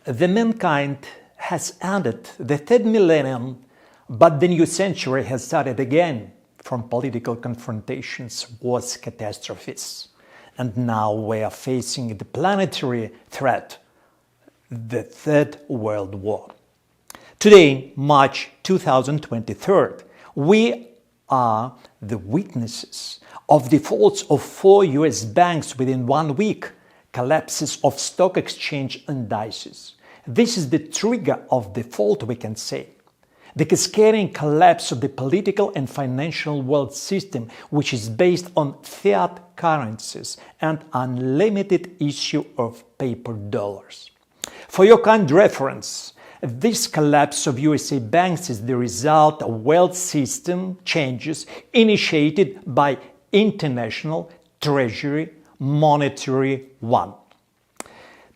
The mankind has ended the third millennium, but the new century has started again from political confrontations, wars, catastrophes. And now we are facing the planetary threat, the Third World War. Today, March 2023, we are the witnesses of defaults of 4 US banks within 1 week, collapses of stock exchange indices. This is the trigger of default, we can say. The cascading collapse of the political and financial world system, which is based on fiat currencies and unlimited issue of paper dollars. For your kind reference, this collapse of USA banks is the result of world system changes initiated by International Treasury Monetary One.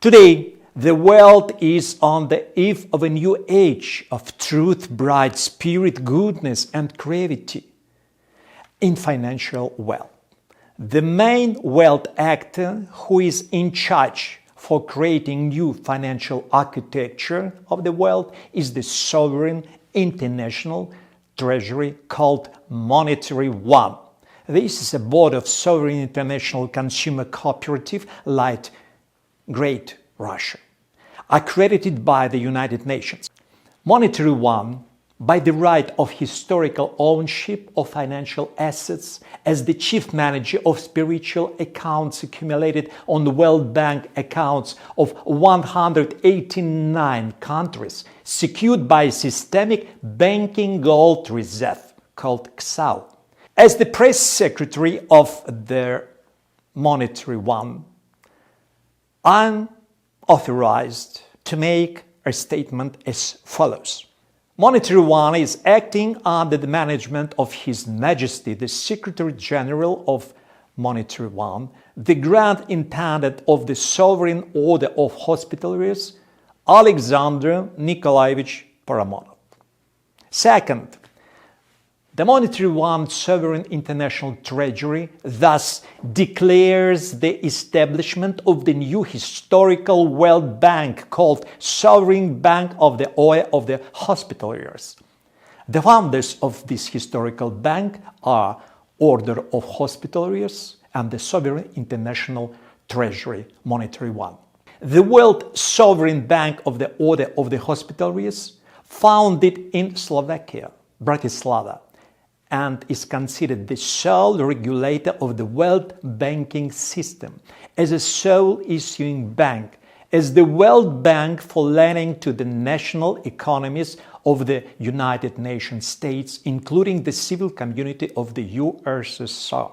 Today, the world is on the eve of a new age of truth, bright spirit, goodness and creativity in financial wealth. The main wealth actor who is in charge for creating new financial architecture of the world is the sovereign international treasury called Monetary One. This is a board of sovereign international consumer cooperative like Great Russia, accredited by the United Nations. Monetary One, by the right of historical ownership of financial assets as the chief manager of spiritual accounts accumulated on the World Bank accounts of 189 countries, secured by a systemic banking gold reserve called XAU. As the press secretary of the Monetary One, I'm authorized to make a statement as follows. Monetary One is acting under the management of His Majesty, the Secretary General of Monetary One, the Grand Intendant of the Sovereign Order of Hospitallers, Alexander Nikolaevich Paramonov. Second, the Monetary One Sovereign International Treasury thus declares the establishment of the new historical World Bank called Sovereign Bank of the Order of the Hospitallers. The founders of this historical bank are Order of Hospitallers and the Sovereign International Treasury, Monetary One. The World Sovereign Bank of the Order of the Hospitallers, founded in Slovakia, Bratislava, and is considered the sole regulator of the world banking system, as a sole issuing bank, as the World Bank for lending to the national economies of the United Nations states, including the civil community of the USSR.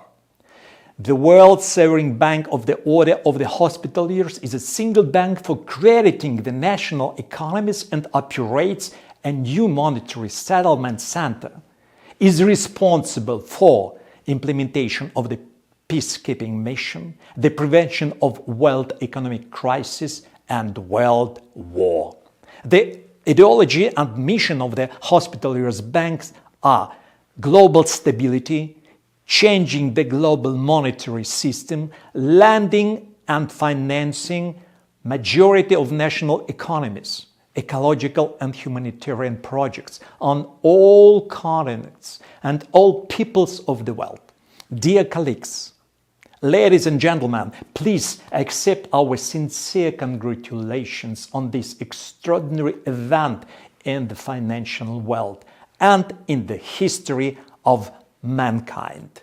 The World Sovereign Bank of the Order of the Hospitallers is a single bank for crediting the national economies and operates a new monetary settlement center, is responsible for implementation of the peacekeeping mission, the prevention of world economic crisis and world war. The ideology and mission of the Hospitallers banks are global stability, changing the global monetary system, lending and financing majority of national economies, ecological and humanitarian projects on all continents and all peoples of the world. Dear colleagues, ladies and gentlemen, please accept our sincere congratulations on this extraordinary event in the financial world and in the history of mankind.